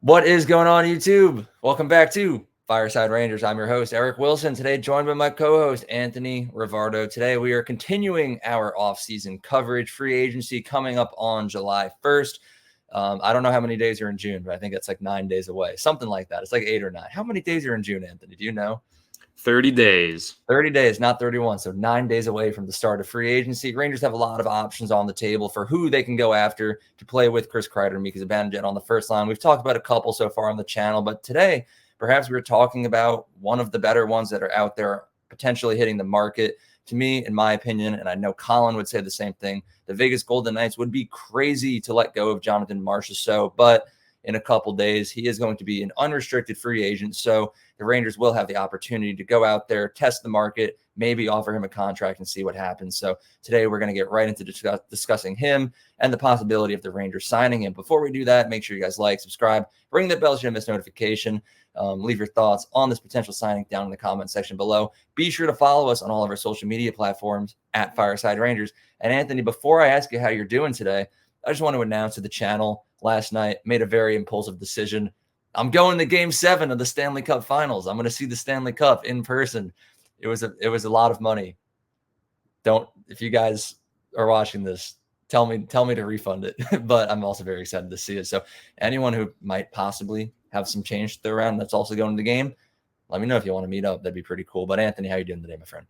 What is going on, YouTube? Welcome back to Fireside Rangers. I'm your host, Eric Wilson. Today, joined by my co-host, Anthony Rivardo. Today, we are continuing our off-season coverage. Free agency coming up on July 1st. I don't know how many days are in June, but I think it's like 9 days away. Something like that. It's like 8 or 9. How many days are in June, Anthony? Do you know? 30 days. 30 days, not 31. So 9 days away from the start of free agency. Rangers have a lot of options on the table for who they can go after to play with Chris Kreider and Mika Zibanejad on the first line. We've talked about a couple so far on the channel, but today, perhaps we're talking about one of the better ones that are out there potentially hitting the market. To me, in my opinion, and I know Colin would say the same thing, the Vegas Golden Knights would be crazy to let go of Jonathan Marchessault, but in a couple days, he is going to be an unrestricted free agent. So the Rangers will have the opportunity to go out there, test the market, maybe offer him a contract and see what happens. So today we're going to get right into discussing him and the possibility of the Rangers signing him. Before we do that, make sure you guys like, subscribe, ring that bell so you don't miss notification. Leave your thoughts on this potential signing down in the comment section below. Be sure to follow us on all of our social media platforms at Fireside Rangers. And Anthony, before I ask you how you're doing today, I just want to announce to the channel last night, made a very impulsive decision. I'm going to Game 7 of the Stanley Cup Finals. I'm going to see the Stanley Cup in person. It was a lot of money. If you guys are watching this, tell me to refund it. But I'm also very excited to see it. So anyone who might possibly have some change to throw around that's also going to the game, let me know if you want to meet up. That'd be pretty cool. But Anthony, how are you doing today, my friend?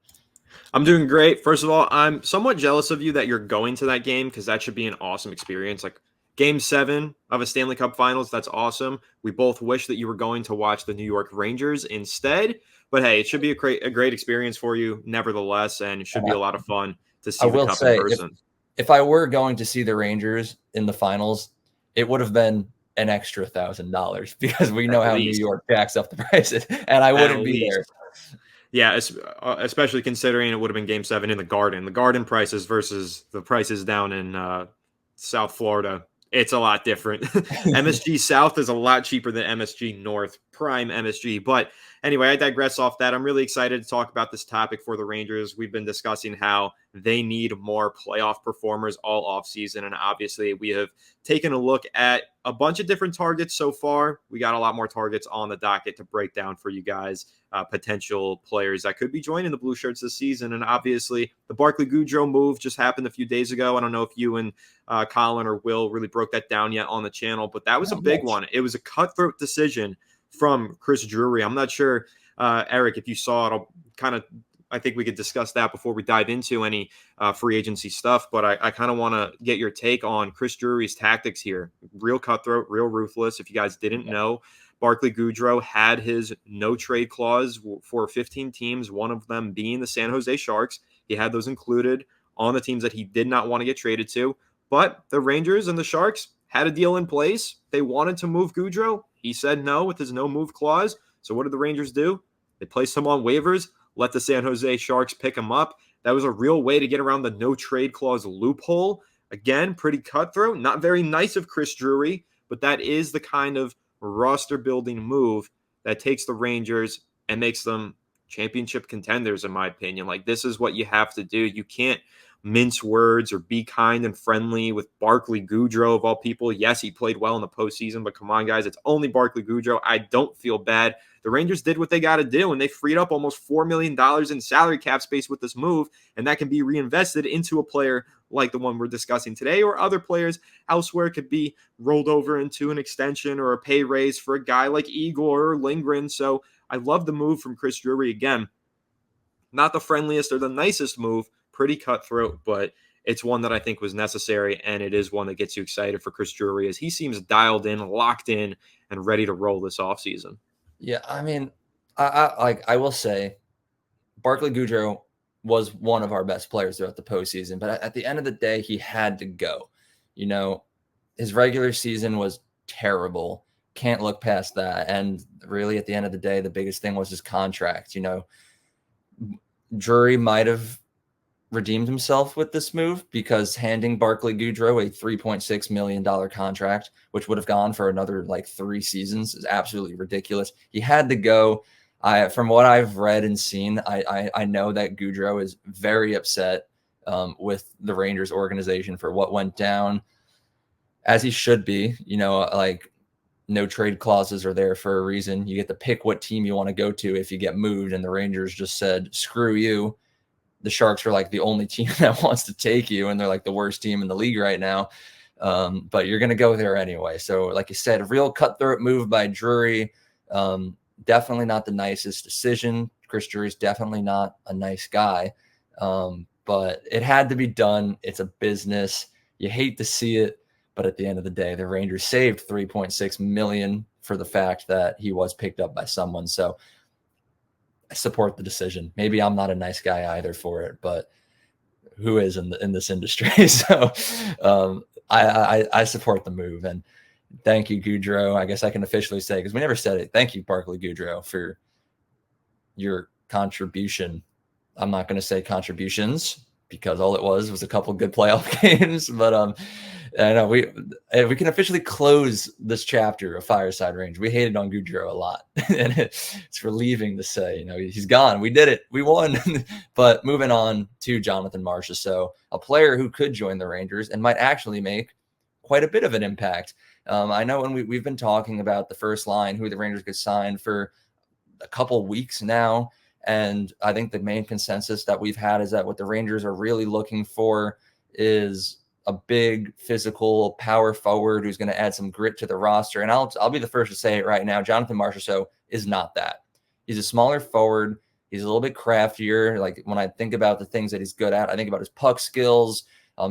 I'm doing great. First of all, I'm somewhat jealous of you that you're going to that game because that should be an awesome experience. Like Game 7 of a Stanley Cup Finals, that's awesome. We both wish that you were going to watch the New York Rangers instead. But hey, it should be a great experience for you nevertheless, and it should be a lot of fun to see the cup in person. If I were going to see the Rangers in the finals, it would have been an extra $1,000 because we know how New York jacks up the prices, and I wouldn't be there. Yeah, especially considering it would have been Game 7 in the Garden. The Garden prices versus the prices down in South Florida, it's a lot different. MSG South is a lot cheaper than MSG North, prime MSG. But anyway, I digress off that. I'm really excited to talk about this topic for the Rangers. We've been discussing how they need more playoff performers all offseason. And obviously, we have taken a look at a bunch of different targets so far. We got a lot more targets on the docket to break down for you guys, potential players that could be joining the Blue Shirts this season. And obviously, the Barclay Goodrow move just happened a few days ago. I don't know if you and Colin or Will really broke that down yet on the channel, but that was a big one. It was a cutthroat decision from Chris Drury. I'm not sure, Eric, if you saw it. I think we could discuss that before we dive into any free agency stuff, but I kind of want to get your take on Chris Drury's tactics here. Real cutthroat, real ruthless. If you guys didn't know, Barclay Goodrow had his no trade clause for 15 teams, one of them being the San Jose Sharks. He had those included on the teams that he did not want to get traded to, but the Rangers and the Sharks had a deal in place. They wanted to move Goodrow. He said no with his no move clause. So what did the Rangers do? They placed him on waivers, let the San Jose Sharks pick him up. That was a real way to get around the no trade clause loophole. Again, pretty cutthroat. Not very nice of Chris Drury, but that is the kind of roster building move that takes the Rangers and makes them championship contenders, in my opinion. Like, this is what you have to do. You can't mince words or be kind and friendly with Barclay Goodrow, of all people. Yes, he played well in the postseason, but come on, guys, it's only Barclay Goodrow. I don't feel bad. The Rangers did what they got to do, and they freed up almost $4 million in salary cap space with this move, and that can be reinvested into a player like the one we're discussing today, or other players elsewhere could be rolled over into an extension or a pay raise for a guy like Igor or Lindgren. So I love the move from Chris Drury. Again, not the friendliest or the nicest move, pretty cutthroat, but it's one that I think was necessary, and it is one that gets you excited for Chris Drury as he seems dialed in, locked in, and ready to roll this offseason. Yeah, I mean, I will say Barclay Goodrow was one of our best players throughout the postseason, but at the end of the day, he had to go. You know, his regular season was terrible. Can't look past that. And really, at the end of the day, the biggest thing was his contract. You know, Drury might have redeemed himself with this move because handing Barclay Goodrow a $3.6 million contract, which would have gone for another like 3 seasons, is absolutely ridiculous. He had to go. From what I've read and seen, I know that Goodrow is very upset with the Rangers organization for what went down, as he should be. You know, like, no trade clauses are there for a reason. You get to pick what team you want to go to if you get moved. And the Rangers just said, screw you. The Sharks are like the only team that wants to take you, and they're like the worst team in the league right now. But you're going to go there anyway. So like you said, a real cutthroat move by Drury. Definitely not the nicest decision. Chris Drury's definitely not a nice guy. But it had to be done. It's a business. You hate to see it, but at the end of the day, the Rangers saved $3.6 million for the fact that he was picked up by someone. So I support the decision. Maybe I'm not a nice guy either for it, but who is in this industry? So I support the move, and thank you, Goodrow. I guess I can officially say, because we never said it. Thank you, Barclay Goodrow, for your contribution. I'm not going to say contributions because all it was a couple good playoff games, but I know we can officially close this chapter of Fireside Range. We hated on Goodrow a lot, and it's relieving to say, he's gone. We did it. We won. But moving on to Jonathan Marchessault, a player who could join the Rangers and might actually make quite a bit of an impact. I know when we've been talking about the first line, who the Rangers could sign for a couple weeks now. And I think the main consensus that we've had is that what the Rangers are really looking for is a big physical power forward who's going to add some grit to the roster. And I'll be the first to say it right now. Jonathan Marchessault is not that. He's a smaller forward. He's a little bit craftier. Like when I think about the things that he's good at, I think about his puck skills,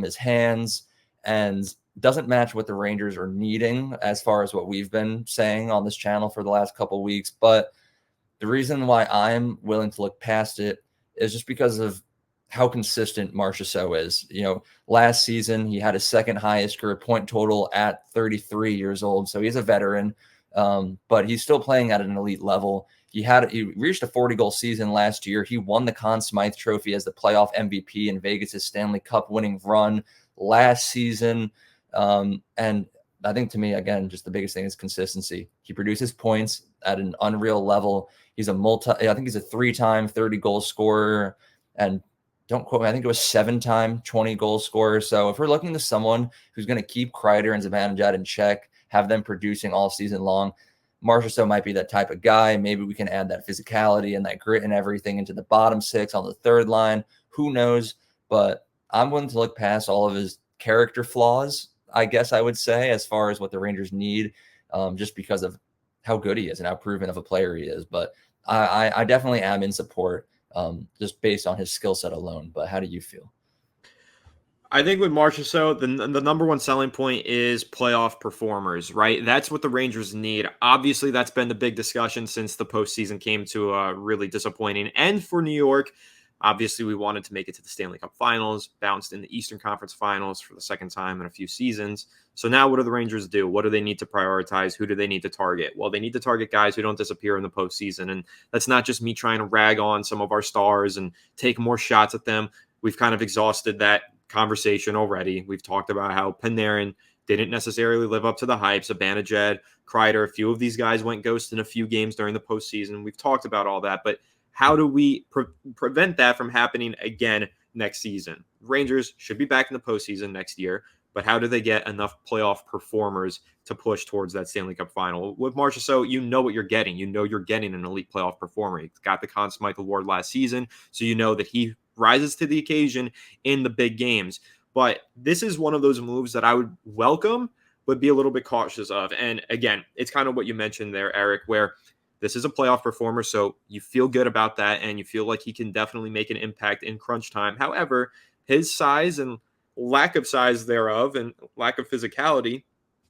his hands, and doesn't match what the Rangers are needing as far as what we've been saying on this channel for the last couple of weeks. But the reason why I'm willing to look past it is just because of how consistent Marchessault is. Last season, he had his second highest career point total at 33 years old. So he's a veteran, but he's still playing at an elite level. He reached a 40-goal season last year. He won the Conn Smythe Trophy as the playoff MVP in Vegas' Stanley Cup winning run last season. And I think, to me, again, just the biggest thing is consistency. He produces points at an unreal level. He's I think he's a 3-time 30-goal scorer, and don't quote me, I think it was 7-time 20-goal scorer. So if we're looking to someone who's going to keep Kreider and Zibanejad in check, have them producing all season long, Marchessault might be that type of guy. Maybe we can add that physicality and that grit and everything into the bottom six on the third line. Who knows? But I'm willing to look past all of his character flaws, I guess I would say, as far as what the Rangers need, just because of how good he is and how proven of a player he is. But I definitely am in support, just based on his skill set alone. But how do you feel? I think with Marchessault, the number one selling point is playoff performers, right? That's what the Rangers need. Obviously, that's been the big discussion since the postseason came to a really disappointing end for New York. Obviously, we wanted to make it to the Stanley Cup Finals, bounced in the Eastern Conference Finals for the second time in a few seasons. So now what do the Rangers do? What do they need to prioritize? Who do they need to target? Well, they need to target guys who don't disappear in the postseason. And that's not just me trying to rag on some of our stars and take more shots at them. We've kind of exhausted that conversation already. We've talked about how Panarin didn't necessarily live up to the hype. Zibanejad, Kreider, a few of these guys went ghost in a few games during the postseason. We've talked about all that, but how do we prevent that from happening again next season? Rangers should be back in the postseason next year, but how do they get enough playoff performers to push towards that Stanley Cup final? With Marchessault, you know what you're getting. You know you're getting an elite playoff performer. He got the Conn Smythe Award last season, so you know that he rises to the occasion in the big games. But this is one of those moves that I would welcome, but be a little bit cautious of. And again, it's kind of what you mentioned there, Eric, where this is a playoff performer, so you feel good about that, and you feel like he can definitely make an impact in crunch time. However, his size and lack of size thereof and lack of physicality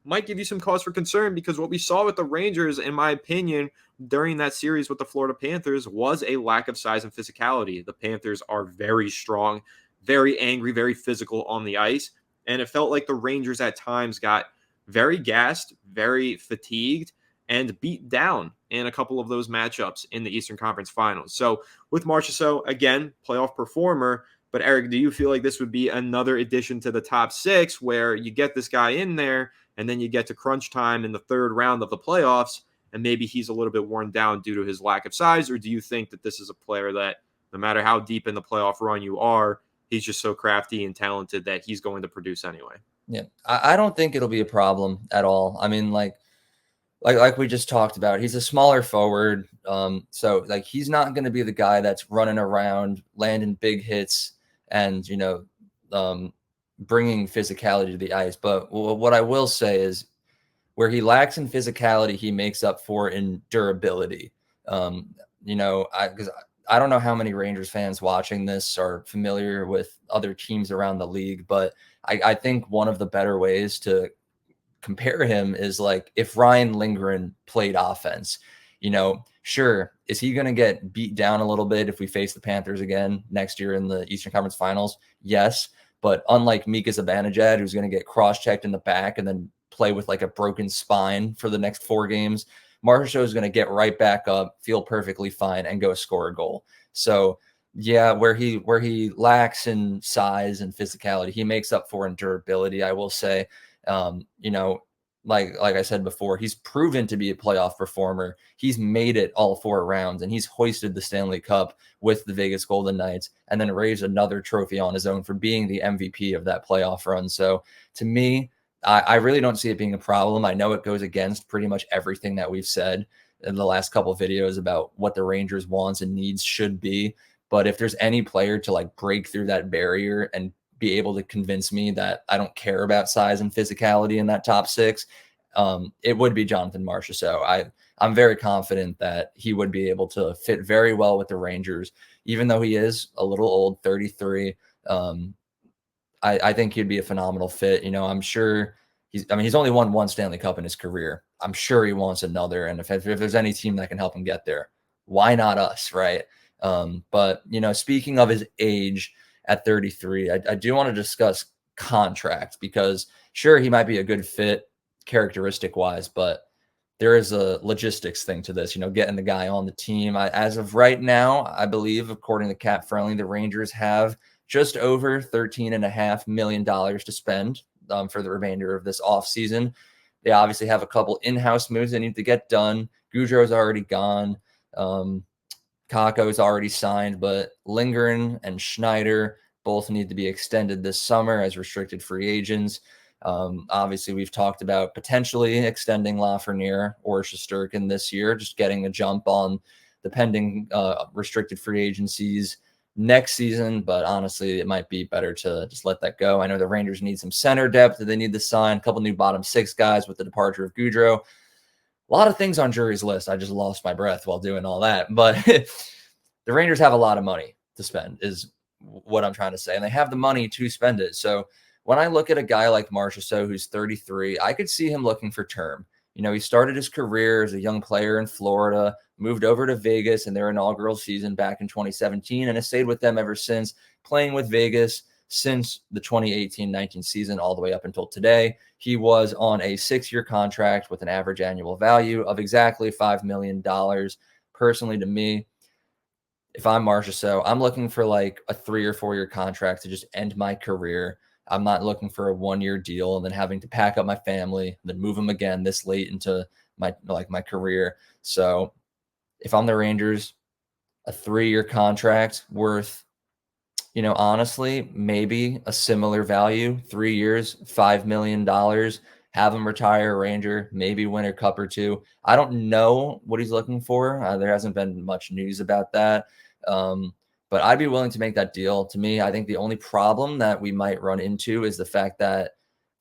might give you some cause for concern, because what we saw with the Rangers, in my opinion, during that series with the Florida Panthers was a lack of size and physicality. The Panthers are very strong, very angry, very physical on the ice, and it felt like the Rangers at times got very gassed, very fatigued, and beat down in a couple of those matchups in the Eastern Conference Finals. So with Marchessault, again, playoff performer, but Eric, do you feel like this would be another addition to the top six where you get this guy in there and then you get to crunch time in the third round of the playoffs and maybe he's a little bit worn down due to his lack of size? Or do you think that this is a player that no matter how deep in the playoff run you are, he's just so crafty and talented that he's going to produce anyway? Yeah, I don't think it'll be a problem at all. I mean, like, like we just talked about, he's a smaller forward. So like he's not going to be the guy that's running around, landing big hits, and bringing physicality to the ice. But what I will say is, where he lacks in physicality, he makes up for in durability. Um, because I don't know how many Rangers fans watching this are familiar with other teams around the league, but I think one of the better ways to compare him is like if Ryan Lindgren played offense. Sure, is he going to get beat down a little bit if we face the Panthers again next year in the Eastern Conference Finals? Yes, but unlike Mika Zibanejad, who's going to get cross-checked in the back and then play with like a broken spine for the next 4 games, Marchessault is going to get right back up, feel perfectly fine, and go score a goal. So yeah, where he lacks in size and physicality, he makes up for in durability, I will say. Um, you know, like I said before, he's proven to be a playoff performer. He's made it all 4 rounds, and he's hoisted the Stanley Cup with the Vegas Golden Knights, and then raised another trophy on his own for being the MVP of that playoff run. So to me, I really don't see it being a problem. I know it goes against pretty much everything that we've said in the last couple of videos about what the Rangers' wants and needs should be. But if there's any player to like break through that barrier and be able to convince me that I don't care about size and physicality in that top 6, it would be Jonathan Marchessault. I'm very confident that he would be able to fit very well with the Rangers, even though he is a little old, 33. I think he'd be a phenomenal fit. I'm sure he's only won 1 Stanley Cup in his career. I'm sure he wants another. And if there's any team that can help him get there, why not us, right? But speaking of his age at 33, I do want to discuss contract, because sure, he might be a good fit characteristic wise, but there is a logistics thing to this, getting the guy on the team. As of right now, I believe, according to Cap Friendly, the Rangers have just over $13.5 million to spend for the remainder of this offseason. They obviously have a couple in-house moves they need to get done. Goodrow's already gone. Kakko's already signed, but Lindgren and Schneider both need to be extended this summer as restricted free agents. Obviously, we've talked about potentially extending Lafreniere or Shesterkin this year, just getting a jump on the pending restricted free agencies next season. But honestly, it might be better to just let that go. I know the Rangers need some center depth that they need to sign, a couple new bottom 6 guys with the departure of Goodrow. A lot of things on Jury's list. I just lost my breath while doing all that. But the Rangers have a lot of money to spend, is what I'm trying to say. And they have the money to spend it. So when I look at a guy like Marchessault, who's 33, I could see him looking for term. He started his career as a young player in Florida, moved over to Vegas in their inaugural season back in 2017, and has stayed with them ever since, playing with Vegas since the 2018-19 season all the way up until today. He was on a 6-year contract with an average annual value of exactly $5 million. Personally, to me, if I'm Marchessault, I'm looking for like a 3 or 4-year contract to just end my career. I'm not looking for a 1-year deal and then having to pack up my family and then move them again this late into my career. So if I'm the Rangers, a 3-year contract worth, honestly, maybe a similar value, 3 years, $5 million, have him retire a Ranger, maybe win a cup or two. I don't know what he's looking for. There hasn't been much news about that. But I'd be willing to make that deal. To me, I think the only problem that we might run into is the fact that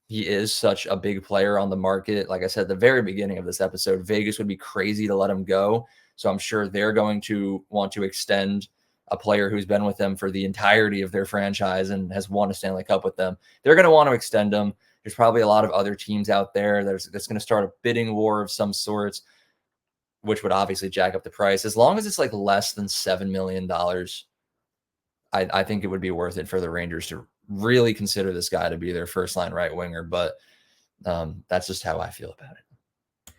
he is such a big player on the market. Like I said at the very beginning of this episode, Vegas would be crazy to let him go. So I'm sure they're going to want to extend a player who's been with them for the entirety of their franchise and has won a Stanley Cup with them. They're going to want to extend him. There's probably a lot of other teams out there that's going to start a bidding war of some sorts, which would obviously jack up the price. As long as it's like less than $7 million, I think it would be worth it for the Rangers to really consider this guy to be their first line right winger. But that's just how I feel about it.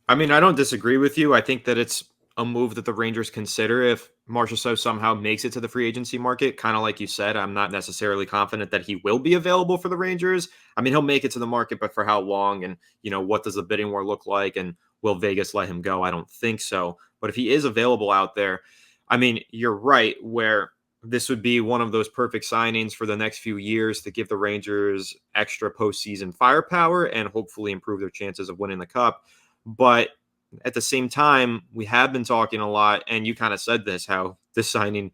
I mean, I don't disagree with you. I think that it's a move that the Rangers consider if Marchessault somehow makes it to the free agency market. Kind of like you said, I'm not necessarily confident that he will be available for the Rangers. I mean, he'll make it to the market, but for how long? And, what does the bidding war look like? And will Vegas let him go? I don't think so. But if he is available out there, I mean, you're right, where this would be one of those perfect signings for the next few years to give the Rangers extra postseason firepower and hopefully improve their chances of winning the cup. But at the same time, we have been talking a lot, and you kind of said this, how this signing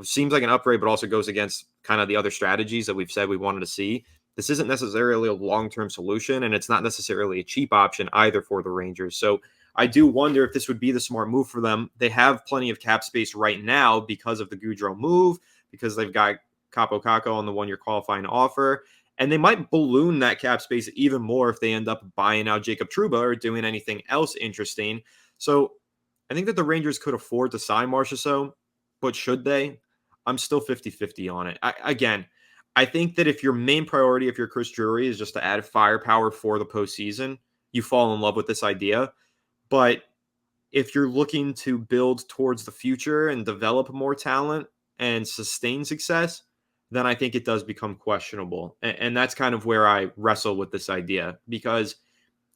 seems like an upgrade, but also goes against kind of the other strategies that we've said we wanted to see. This isn't necessarily a long-term solution, and it's not necessarily a cheap option either for the Rangers. So I do wonder if this would be the smart move for them. They have plenty of cap space right now because of the Goodrow move, because they've got Capo Caco on the one-year qualifying offer, and they might balloon that cap space even more if they end up buying out Jacob Trouba or doing anything else interesting. So I think that the Rangers could afford to sign Marchessault, but should they? I'm still 50-50 on it. I think that if your main priority, if you're Chris Drury, is just to add firepower for the postseason, you fall in love with this idea. But if you're looking to build towards the future and develop more talent and sustain success, then I think it does become questionable. And that's kind of where I wrestle with this idea, because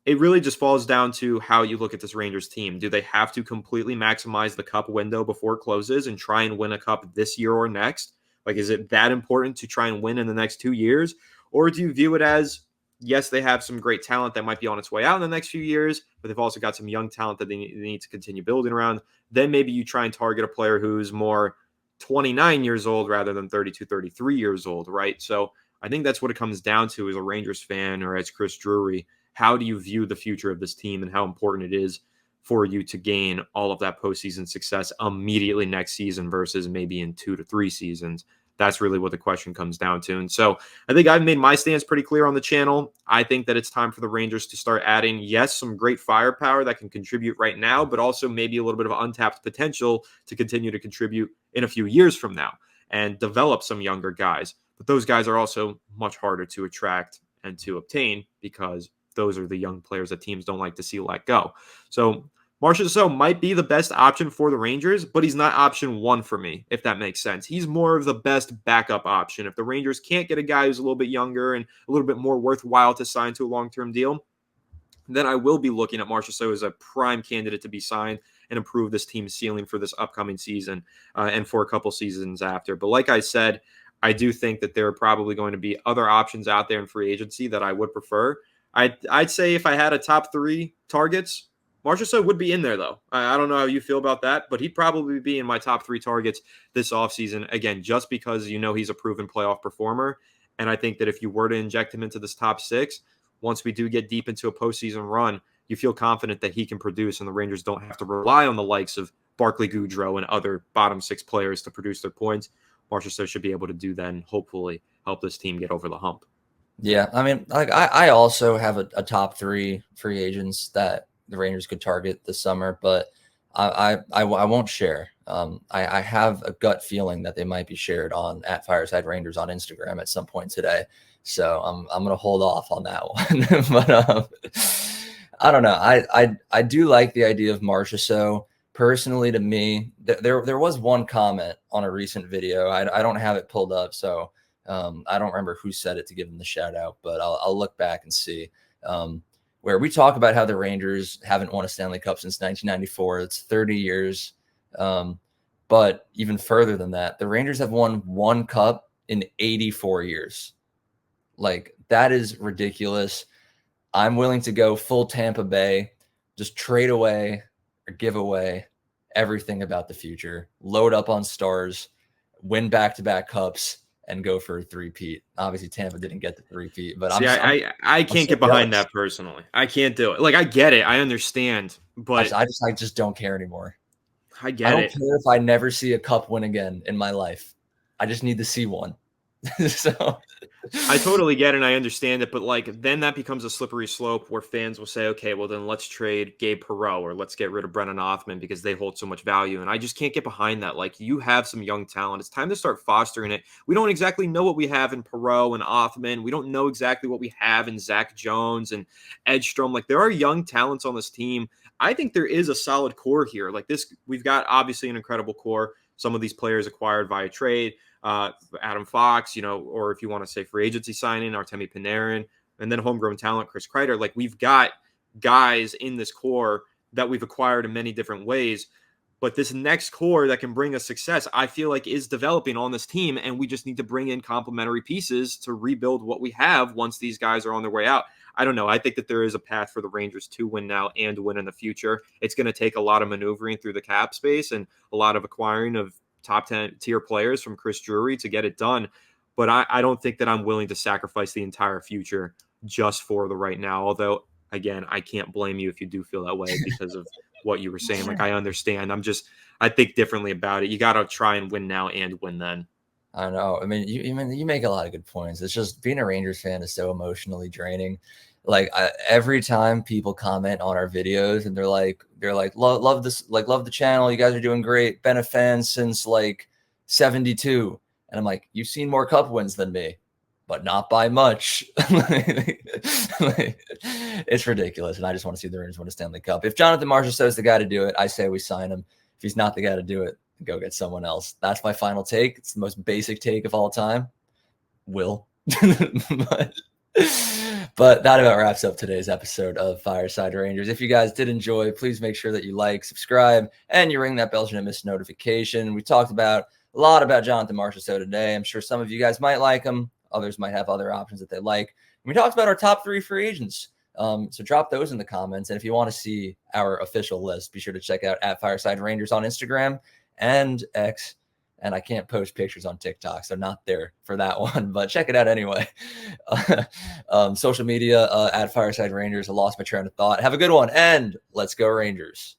it really just falls down to how you look at this Rangers team. Do they have to completely maximize the cup window before it closes and try and win a cup this year or next? Like, is it that important to try and win in the next 2 years? Or do you view it as, yes, they have some great talent that might be on its way out in the next few years, but they've also got some young talent that they need to continue building around? Then maybe you try and target a player who's more 29 years old rather than 32, 33 years old, right? So I think that's what it comes down to as a Rangers fan or as Chris Drury. How do you view the future of this team and how important it is for you to gain all of that postseason success immediately next season versus maybe in 2 to 3 seasons? That's really what the question comes down to. And so I think I've made my stance pretty clear on the channel. I think that it's time for the Rangers to start adding, yes, some great firepower that can contribute right now, but also maybe a little bit of untapped potential to continue to contribute in a few years from now and develop some younger guys. But those guys are also much harder to attract and to obtain because those are the young players that teams don't like to see let go. So Marchessault might be the best option for the Rangers, but he's not option one for me, if that makes sense. He's more of the best backup option. If the Rangers can't get a guy who's a little bit younger and a little bit more worthwhile to sign to a long-term deal, then I will be looking at Marchessault as a prime candidate to be signed and improve this team's ceiling for this upcoming season and for a couple seasons after. But like I said, I do think that there are probably going to be other options out there in free agency that I would prefer. I'd say if I had a top 3 targets, Marchessault would be in there, though. I don't know how you feel about that, but he'd probably be in my top 3 targets this offseason, again, just because he's a proven playoff performer. And I think that if you were to inject him into this top 6, once we do get deep into a postseason run, you feel confident that he can produce, and the Rangers don't have to rely on the likes of Barclay Goodrow and other bottom 6 players to produce their points. Marchessault should be able to do that and hopefully help this team get over the hump. Yeah, I mean, like I also have a top 3 free agents that the Rangers could target this summer, but I won't share. I have a gut feeling that they might be shared on at Fireside Rangers on Instagram at some point today. So I'm gonna hold off on that one. But I don't know. I do like the idea of Marchessault. Personally, to me, there was one comment on a recent video. I don't have it pulled up, so I don't remember who said it to give him the shout out, but I'll look back and see. Where we talk about how the Rangers haven't won a Stanley Cup since 1994. It's 30 years. But even further than that, the Rangers have won 1 cup in 84 years. Like, that is ridiculous. I'm willing to go full Tampa Bay, just trade away or give away everything about the future, load up on stars, win back-to-back cups, and go for a 3-peat. Obviously, Tampa didn't get the 3-peat, but I can't get behind that personally. I can't do it. Like, I get it, I understand, but I just don't care anymore. I get I don't it. care if I never see a cup win again in my life. I just need to see one. So I totally get it and I understand it, but like then that becomes a slippery slope where fans will say, okay, well then let's trade Gabe Perreault or let's get rid of Brennan Othman because they hold so much value. And I just can't get behind that. Like, you have some young talent. It's time to start fostering it. We don't exactly know what we have in Perreault and Othman. We don't know exactly what we have in Zach Jones and Edstrom. Like, there are young talents on this team. I think there is a solid core here. Like this, we've got obviously an incredible core. Some of these players acquired via trade. Adam Fox, or if you want to say free agency signing, Artemi Panarin, and then homegrown talent, Chris Kreider. Like, we've got guys in this core that we've acquired in many different ways. But this next core that can bring us success, I feel like is developing on this team, and we just need to bring in complementary pieces to rebuild what we have once these guys are on their way out. I don't know. I think that there is a path for the Rangers to win now and win in the future. It's going to take a lot of maneuvering through the cap space and a lot of acquiring of top 10 tier players from Chris Drury to get it done. But I don't think that I'm willing to sacrifice the entire future just for the right now. Although, again, I can't blame you if you do feel that way because of what you were saying. Like, I understand. I think differently about it. You got to try and win now and win then. I know. I mean, you make a lot of good points. It's just being a Rangers fan is so emotionally draining. Like every time people comment on our videos and they're like, love this, like love the channel. You guys are doing great. Been a fan since like 72. And I'm like, you've seen more cup wins than me, but not by much. It's ridiculous. And I just want to see the Rangers win a Stanley Cup. If Jonathan Marchessault is the guy to do it, I say we sign him. If he's not the guy to do it, go get someone else. That's my final take. It's the most basic take of all time. Will. But that about wraps up today's episode of Fireside Rangers. If you guys did enjoy, please make sure that you like, subscribe, and you ring that bell so you don't miss a notification. We talked about a lot about Jonathan Marchessault today. I'm sure some of you guys might like him. Others might have other options that they like. We talked about our top 3 free agents. So drop those in the comments. And if you want to see our official list, be sure to check out at Fireside Rangers on Instagram and X. And I can't post pictures on TikTok, so not there for that one, but check it out anyway. Social media at Fireside Rangers. I lost my train of thought. Have a good one, and let's go Rangers.